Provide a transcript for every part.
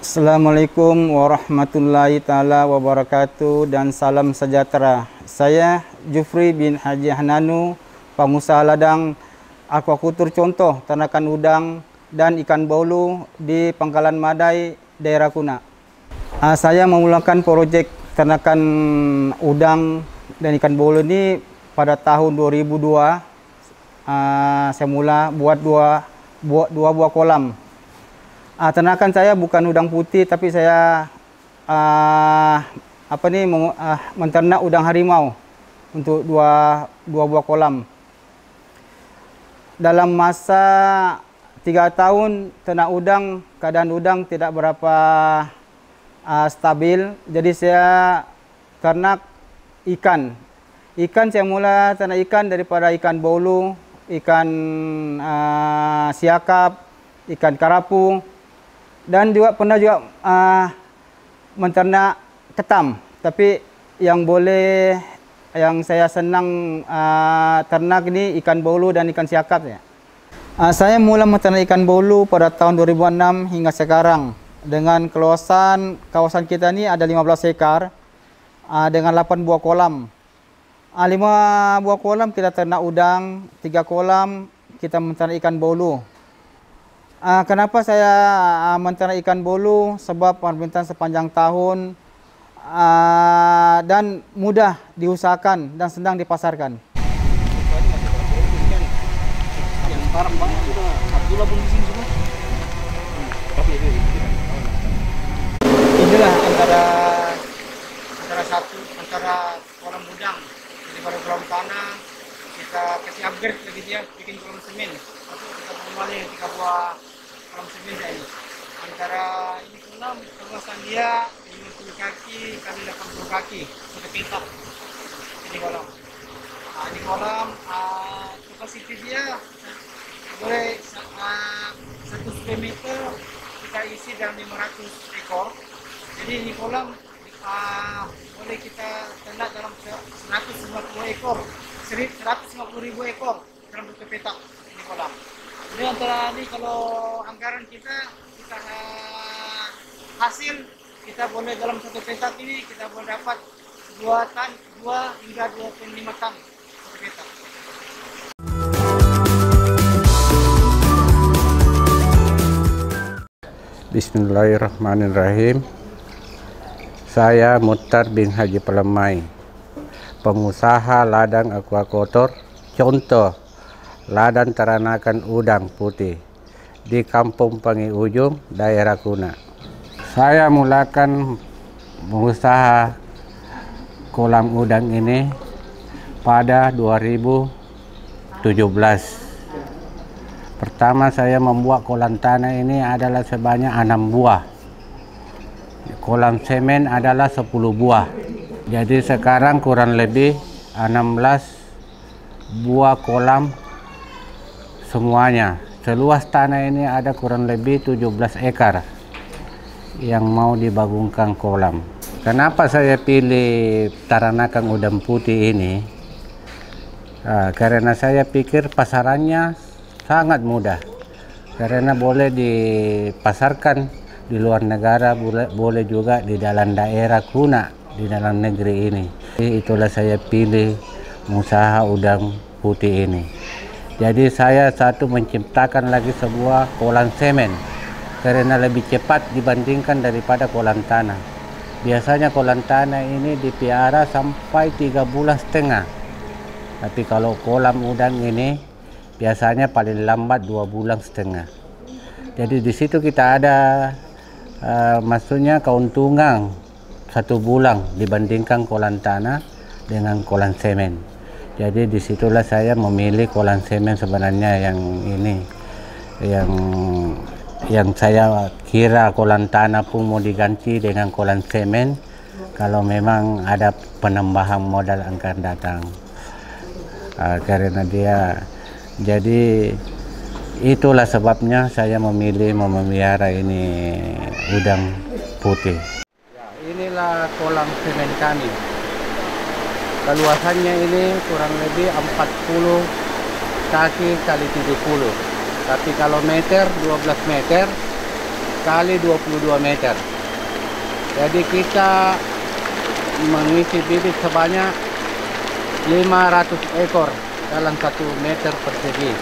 Assalamualaikum warahmatullahi taala wabarakatuh dan salam sejahtera. Saya Jufri bin Haji Hananu, pengusaha ladang aquacultur contoh ternakan udang dan ikan baulu di Pangkalan Madai, daerah Kuna. Saya memulakan projek ternakan udang dan ikan baulu ini pada tahun 2002. Saya mula buat dua buah kolam. Ternakan saya bukan udang putih, tapi saya menternak udang harimau untuk dua buah kolam. Dalam masa 3 tahun ternak udang, keadaan udang tidak berapa stabil, jadi saya ternak ikan. Ikan saya mula ternak ikan daripada ikan baulu, ikan siakap, ikan karapu. Dan juga pernah juga menternak ketam, tapi yang saya senang ternak ini ikan baulu dan ikan siakap ya. Saya mula menternak ikan baulu pada tahun 2006 hingga sekarang. Dengan keluasan kawasan kita ini ada 15 hektar dengan 8 buah kolam. 5 buah kolam kita ternak udang, 3 kolam kita menternak ikan baulu. Kenapa saya menternak ikan baulu? Sebab permintaan sepanjang tahun dan mudah diusahakan dan senang dipasarkan. Inilah antara kolam udang. Jadi pada kolam tanah kita kasih upgrade lagi dia, bikin kolam semen. Kita kembali 3 buah kolam semen ini. Antara ini kolam keluasan dia 50 kaki kali 80 kaki, satu petak. Ini kolam. Ini kolam kapasiti dia boleh 1 square meter kita isi dalam 500 ekor. Jadi ini kolam boleh kita ternak dalam 150 ekor, 150.000 ekor dalam satu petak ini kolam. Jadi antara ini kalau anggaran kita hasil kita boleh dalam satu petak ini kita boleh dapat 2 hingga 2,5 tan satu petak. Bismillahirrahmanirrahim. Saya Muhtar bin Haji Palemai, pengusaha ladang aquacultur contoh ladang teranakan udang putih di Kampung Pangi Ujung, daerah Kuna. Saya mulakan mengusaha kolam udang ini pada 2017. Pertama saya membuat kolam tanah ini adalah sebanyak 6 buah. Kolam semen adalah 10 buah. Jadi sekarang kurang lebih 16 buah kolam semuanya. Seluas tanah ini ada kurang lebih 17 ekar yang mau dibangunkan kolam. Kenapa saya pilih teranakan udang putih ini? Karena saya pikir pasarannya sangat mudah. Karena boleh dipasarkan di luar negara, boleh juga di dalam daerah Kuna, di dalam negeri ini. Jadi itulah saya pilih usaha udang putih ini. Jadi saya menciptakan lagi sebuah kolam semen karena lebih cepat dibandingkan daripada kolam tanah. Biasanya kolam tanah ini dipiara sampai 3,5 bulan. Tapi kalau kolam udang ini biasanya paling lambat 2,5 bulan. Jadi di situ kita ada maksudnya keuntungan 1 bulan dibandingkan kolam tanah dengan kolam semen. Jadi disitulah saya memilih kolam semen sebenarnya yang ini, yang saya kira kolam tanah pun mau diganti dengan kolam semen kalau memang ada penambahan modal akan datang. Karena dia, jadi itulah sebabnya saya memilih memelihara ini udang putih. Ya, inilah kolam semen kami. Keluasannya ini kurang lebih 40 kaki kali 70. Tapi kalau meter 12 meter kali 22 meter. Jadi kita mengisi bibit sebanyak 500 ekor dalam 1 meter persegi.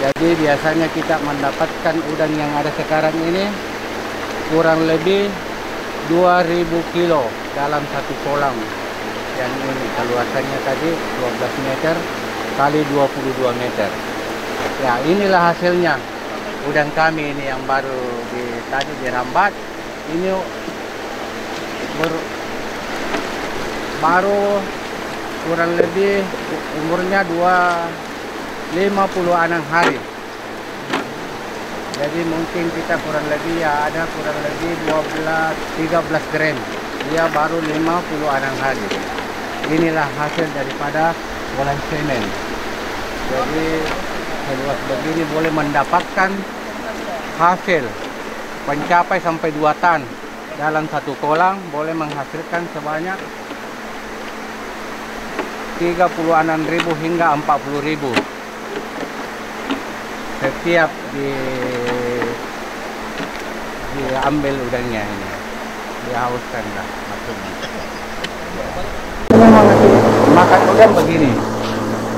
Jadi biasanya kita mendapatkan udang yang ada sekarang ini kurang lebih 2000 kilo dalam 1 kolam. Yang ini keluasannya tadi 12 meter kali 22 meter. Ya, inilah hasilnya udang kami ini yang tadi dirambat. Ini baru kurang lebih umurnya 56 hari. Jadi mungkin kita kurang lebih ada kurang lebih 13 gram. Dia baru 56 hari. Inilah hasil daripada kolam semen. Jadi seluas begini boleh mendapatkan hasil mencapai sampai 2 tan dalam 1 kolam, boleh menghasilkan sebanyak 36.000 hingga 40.000 setiap diambil udangnya ini, dihauskan lah maksudnya. Makan udang begini,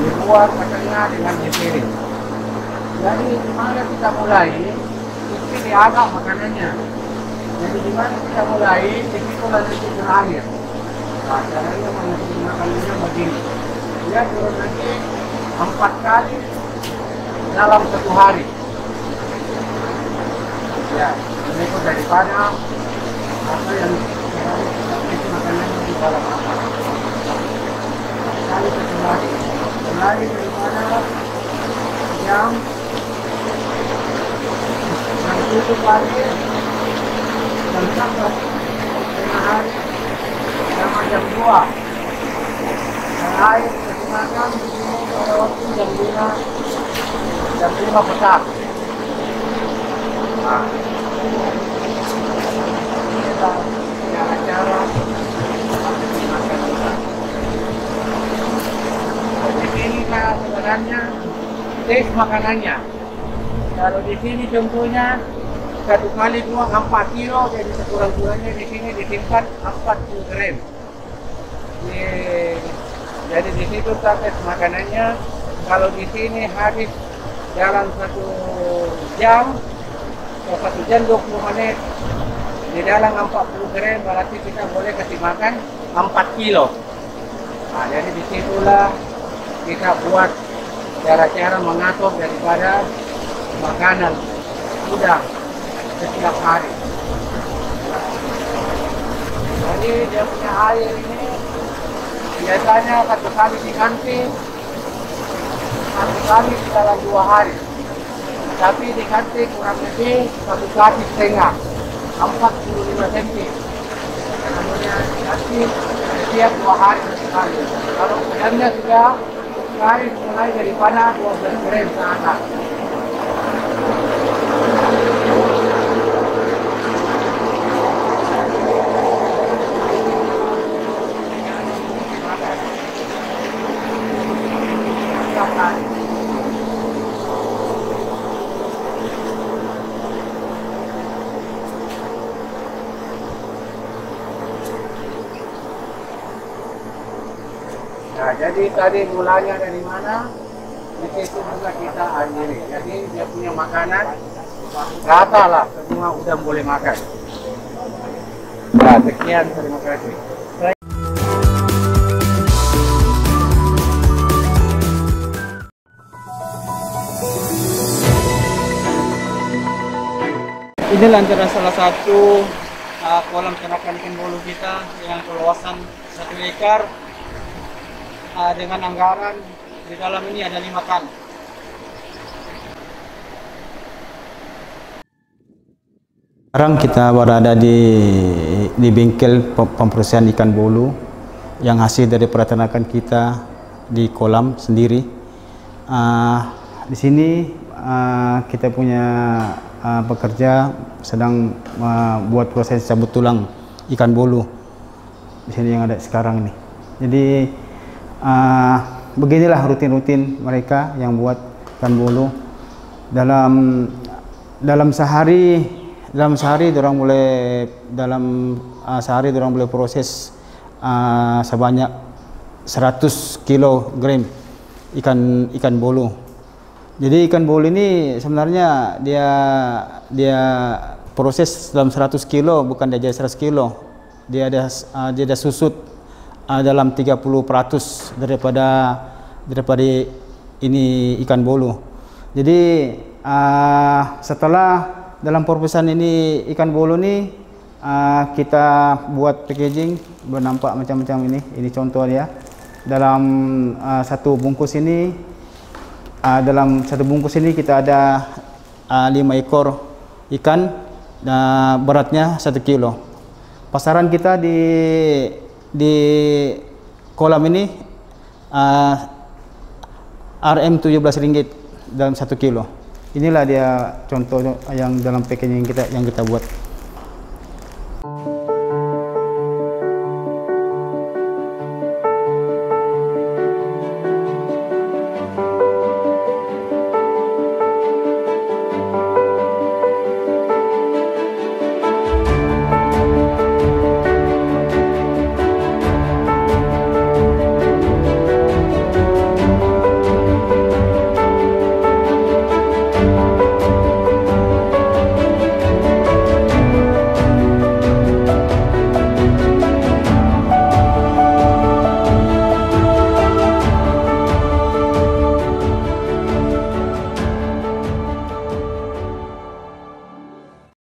dibuat makannya dengan dipiring. Jadi dimana kita mulai, ini diagak makanannya. Jadi dimana kita mulai, itu nanti berakhir. Nah, caranya makanannya begini. Dia turun lagi 4 kali dalam 1 hari. Ya, ini itu daripada apa yang itu makanannya di dalam apa. Kali 1 hari. Mulai daripada jam 7 pagi sampai tengah hari sama jam 2. Dan air makan pada waktu jam 5 petang. Nah, kita punya acara makan udang. Ini kan sebenarnya tes makanannya. Kalau di sini contohnya 1 kali 4 kilo, jadi sekurang-kurangnya di sini disimpan 40 gram. Jadi di situ tes makanannya. Kalau di sini habis dalam 1 jam atau 1 jam 20 menit di dalam 40 gram, berarti kita boleh kasih makan 4 kilo. Nah, jadi disitulah kita buat cara-cara mengatur daripada makanan udang setiap hari. Jadi dia punya air ini biasanya 1 kali diganti, 1 kali dalam 2 hari. Tapi diganti kurang lebih 1 kali setengah, 45 cm. Kemudian diganti setiap 2 hari sekali. Kalau udangnya sudah mulai daripada 12 gram ke atas. Nah, jadi tadi mulanya dari mana? Di situ juga kita akhiri. Jadi dia punya makanan rata lah, semua udang boleh makan. Nah, sekian, terima kasih. Inilah antara salah satu kolam ternakan ikan bolu kita dengan keluasan 1 ekar. Dengan anggaran di dalam ini ada 5 tan. Sekarang kita berada di bengkel pemproses ikan bolu yang hasil dari peternakan kita di kolam sendiri. Di sini kita punya pekerja sedang buat proses cabut tulang ikan bolu di sini yang ada sekarang ini. Jadi beginilah rutin-rutin mereka yang buat ikan bolu. Dalam sehari dalam sehari dorang boleh proses sebanyak 100 kilogram ikan bolu. Jadi ikan bolu ini sebenarnya dia proses dalam 100 kilo, bukan dia jadi 100 kilo. Dia ada susut dalam 30% daripada ini ikan bolu. Jadi setelah dalam prosesan ini ikan bolu ini kita buat packaging bernampak macam-macam ini. Ini contoh dia. Dalam satu bungkus ini kita ada 5 ekor ikan, beratnya 1 kilo. Pasaran kita di kolam ini Rp17 dalam 1 kilo. Inilah dia contoh yang dalam packaging yang kita buat.